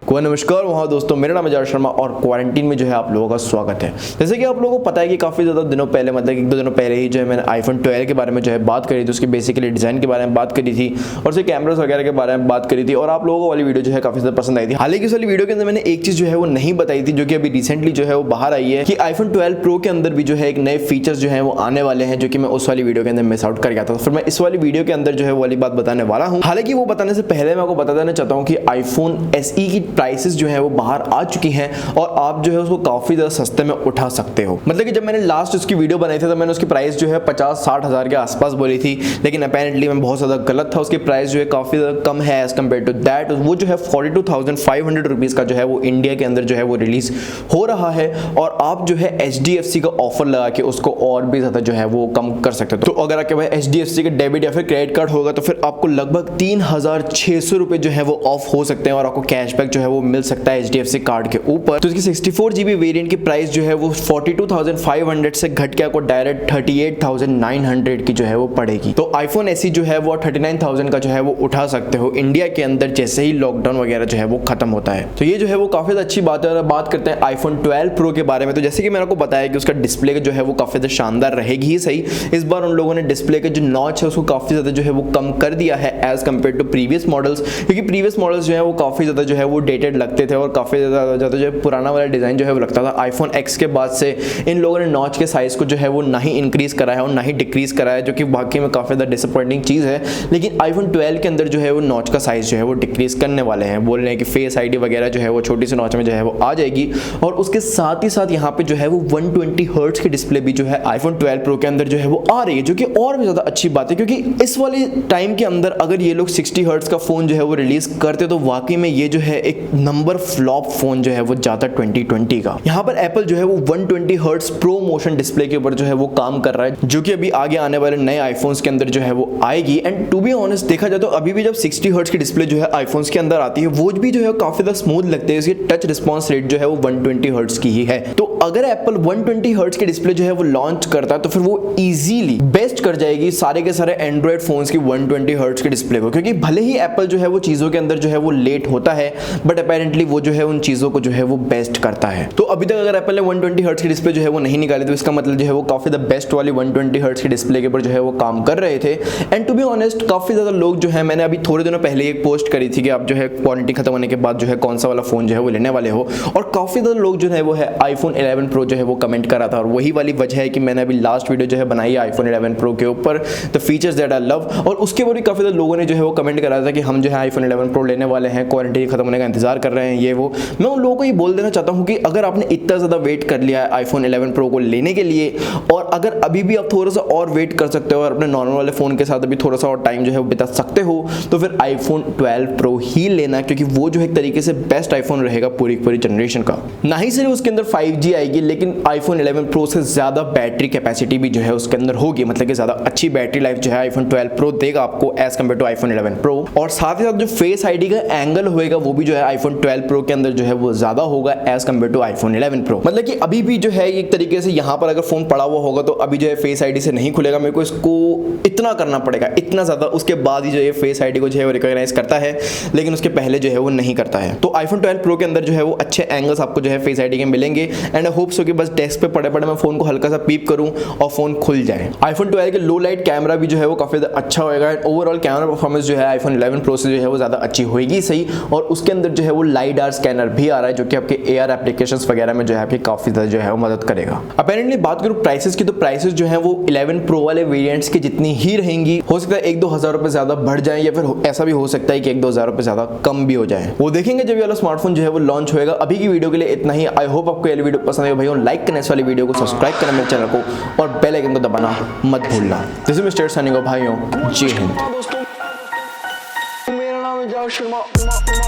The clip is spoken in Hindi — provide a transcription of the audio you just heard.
नमस्कार वहाँ दोस्तों, मेरा नाम है जावेद शर्मा और क्वारंटीन में जो है आप लोगों का स्वागत है। जैसे कि आप लोगों को पता है कि काफ़ी ज़्यादा दिनों पहले, मतलब एक दो दिनों पहले ही जो है मैंने iPhone 12 के बारे में जो है बात करी थी, उसकी बेसिकली डिज़ाइन के बारे में बात करी थी और उसके कैमरास वगैरह के बारे में बात करी थी और आप लोगों को वाली वीडियो जो है काफ़ी ज़्यादा पसंद आई थी। हालांकि उस वाली वीडियो के अंदर मैंने एक चीज़ जो है वो नहीं बताई थी, जो कि अभी रिसेंटली जो है वो बाहर आई है कि iPhone 12 Pro के अंदर भी जो है एक नए फीचर्स जो है वो आने वाले हैं, जो कि मैं उस वाली वीडियो के अंदर मिस आउट कर गया था। फिर मैं इस वाली वीडियो के अंदर जो है वो वाली बात बताने वाला हूँ। हालांकि वो बताने से पहले मैं आपको बता देना चाहता हूँ कि iPhone SE की प्राइसेस जो है वो बाहर आ चुकी हैं और आप जो है उसको काफी ज्यादा सस्ते में उठा सकते हो। मतलब कि जब मैंने लास्ट उसकी वीडियो बनाई थी तो मैंने उसकी प्राइस जो है 50-60 हज़ार के आसपास बोली थी, लेकिन अपेरेंटली मैं बहुत ज्यादा गलत था। उसकी प्राइस जो है काफी ज्यादा कम है एज कम्पेयर टू दैट। वो जो है 42,500 रुपीज का जो है वो इंडिया के अंदर जो है वो रिलीज हो रहा है और आप जो है HDFC का ऑफर लगा के उसको और भी ज्यादा जो है वो कम कर सकते हो। तो अगर आपके पास HDFC का डेबिट या फिर क्रेडिट कार्ड होगा तो फिर आपको लगभग 3,600 रुपए जो है वो ऑफ हो सकते हैं और आपको कैशबैक जो है वो मिल सकता है HDFC कार्ड के ऊपर। तो इसकी 64 GB वेरिएंट की प्राइस जो है वो 42,500 से घट के आपको डायरेक्ट 38,900 की जो है वो पड़ेगी। तो iPhone SE जो है वो 39,000 का जो है वो उठा सकते हो इंडिया के अंदर जैसे ही लॉकडाउन वगैरह जो है वो खत्म होता है। तो ये जो है वो काफी अच्छी बात है। और बात करते हैं iPhone 12 Pro के बारे में, तो जैसे कि मैंने आपको बताया कि उसका डिस्प्ले जो है वो काफी ज्यादा शानदार रहेगी ही सही। इस बार उन लोगों ने डिस्प्ले के जो नॉच है उसको काफी ज्यादा जो है वो कम कर दिया है as compare to previous models, क्योंकि प्रीवियस मॉडल्स जो है वो काफी ज्यादा जो है वो डेटेड लगते थे और काफी ज्यादा जो है पुराना वाला डिजाइन जो है वो लगता था। iPhone X के बाद से इन लोगों ने नॉच के साइज को जो है वो ना ही इंक्रीज करा है और ना ही डिक्रीज करा है, जो कि वाकई में काफी ज्यादा डिसअपॉइंटिंग चीज है। लेकिन iPhone 12 के अंदर जो है वो नॉच का साइज जो है वो डिक्रीज करने वाले हैं। बोल रहे हैं कि फेस आईडी वगैरह जो है वो छोटी सी नॉच में जो है वो आ जाएगी और उसके साथ ही साथ यहाँ पे जो है वो 120 हर्ट्ज की डिस्प्ले भी जो है iPhone 12 Pro के अंदर जो है वो आ रही है, जो कि और भी ज्यादा अच्छी बात है, क्योंकि इस वाले टाइम के अंदर अगर ये लोग 60 हर्ट्ज का फोन जो है वो रिलीज करते तो वाकई में ये जो है एक नंबर फ्लॉप फोन जो है वो जाता 2020 का। यहाँ पर एप्पल जो है वो 120 हर्ट्ज प्रो मोशन डिस्प्ले के ऊपर जो है वो काम कर रहा है, जो कि अभी आगे आने वाले नए आईफोन्स के अंदर जो है वो आएगी। एंड टू बी ऑनेस्ट देखा जाए तो अभी भी जब 60 हर्ट्ज की डिस्प्ले जो है आईफोन्स के अंदर आती है वो भी जो है काफी ज्यादा स्मूथ लगते हैं। इसकी टच रिस्पॉन्स रेट जो है वो 120 हर्ट्ज की ही है। तो अगर एप्पल 120 हर्ट्ज की डिस्प्ले जो है वो लॉन्च करता है तो फिर वो इजीली बेस्ट कर जाएगी सारे के सारे एंड्रॉइड फोन्स की 120 हर्ट्ज की डिस्प्ले को, क्योंकि भले ही एप्पल जो है वो चीजों के अंदर जो है वो लेट होता है बट अपेरेंटली वो जो है उन चीजों को जो है वो बेस्ट करता है। तो अभी तक अगर एप्पल ने 120 हर्ट्ज की डिस्प्ले जो है वो नहीं निकाली तो इसका मतलब जो है वो काफी द बेस्ट वाली 120 हर्ट्ज की डिस्प्ले के ऊपर जो है वो काम कर रहे थे। एंड टू बी ऑनेस्ट काफी ज्यादा लोग जो है, मैंने अभी थोड़े दिनों पहले एक पोस्ट करी थी कि आप जो है क्वारंटीन खत्म होने के बाद जो है कौन सा वाला फोन जो है वो लेने वाले हो, और काफी ज्यादा लोग जो है वो है iPhone 11 Pro जो है वो कमेंट कर रहा था। और वही वाली वजह है कि मैंने अभी लास्ट वीडियो जो है बनाई है iPhone 11 Pro के ऊपर the features that I love, और उसके ऊपर भी काफी ज्यादा लोगों ने जो है वो कमेंट करा था कि हम जो है iPhone 11 Pro लेने वाले हैं, क्वारंटीन खत्म होने का इंतजार कर रहे हैं ये वो। मैं उन लोगों को ये बोल देना चाहता हूं कि अगर आपने इतना ज्यादा वेट कर लिया है iPhone 11 Pro को लेने के लिए और अगर अभी भी आप थोड़ा सा और वेट कर सकते हो और अपने नॉर्मल वाले फोन के साथ अभी थोड़ा सा और टाइम जो है वो बिता सकते हो तो फिर iPhone 12 Pro ही लेना, क्योंकि वो जो एक तरीके से बेस्ट आईफोन रहेगा पूरी जनरेशन का। ना ही सिर्फ उसके अंदर 5G आएगी लेकिन iPhone 11 Pro से ज्यादा बैटरी कैपेसिटी भी जो है उसके अंदर होगी, मतलब कि ज्यादा अच्छी बैटरी लाइफ जो है iPhone 12 Pro देगा आपको as compare to iPhone 11 Pro। और साथ ही साथ जो फेस आईडी का एंगल होएगा वो भी जो है iPhone 12 Pro के अंदर जो है वो ज्यादा होगा as compare to iPhone 11 Pro। मतलब कि अभी भी जो है एक तरीके से यहाँ पर अगर फोन पड़ा हुआ होगा तो अभी जो है फेस आईडी से नहीं खुलेगा, मेरे को इसको इतना करना पड़ेगा, इतना ज्यादा, उसके बाद ही जो है फेस आईडी को जो है वो रिकॉग्नाइज करता है, लेकिन उसके पहले जो है वो नहीं करता है। तो iPhone 12 Pro के अंदर जो है वो अच्छे एंगल्स आपको जो है फेस आईडी के मिलेंगे एंड आई होप सो कि बस डेस्क पे पड़े पड़े मैं फोन को हल्का सा पीप करूं और फोन खुल जाए। iPhone 12 के लो लाइट कैमरा भी जो है वो काफी अच्छा होगा। ओवरऑल कैमरा परफॉर्मेंस जो है iPhone 11 Pro से जो है वो ज्यादा अच्छी होगी सही, और उसके अंदर जो है वो LiDAR स्कैनर भी आ रहा है जो कि आपके AR एप्लीकेशंस वगैरह में जो है आपकी काफी ज्यादा जो है वो मदद करेगा। अपेरेंटली बात करूं प्राइसेस की तो प्राइसेस जो है वो 11 Pro वाले वेरिएंट्स की जितनी ही रहेंगी। हो सकता है 1-2 हज़ार रुपए ज्यादा बढ़ जाए या फिर ऐसा भी हो सकता है कि 1-2 हज़ार रुपए ज्यादा कम भी हो जाए, वो देखेंगे जब ये वाला स्मार्टफोन जो है वो लॉन्च होएगा। अभी की वीडियो के लिए इतना ही। आई होप आपको ये वीडियो पसंद आएगा भाई, लाइक करना इस वाली वीडियो को, सब्सक्राइब करना मेरे चैनल को और बेल आइकन को दबाना मत भूलना। दिस इज मिस्टर सनी भाइयों, जय हिंद। मेरा नाम है जावेद शर्मा।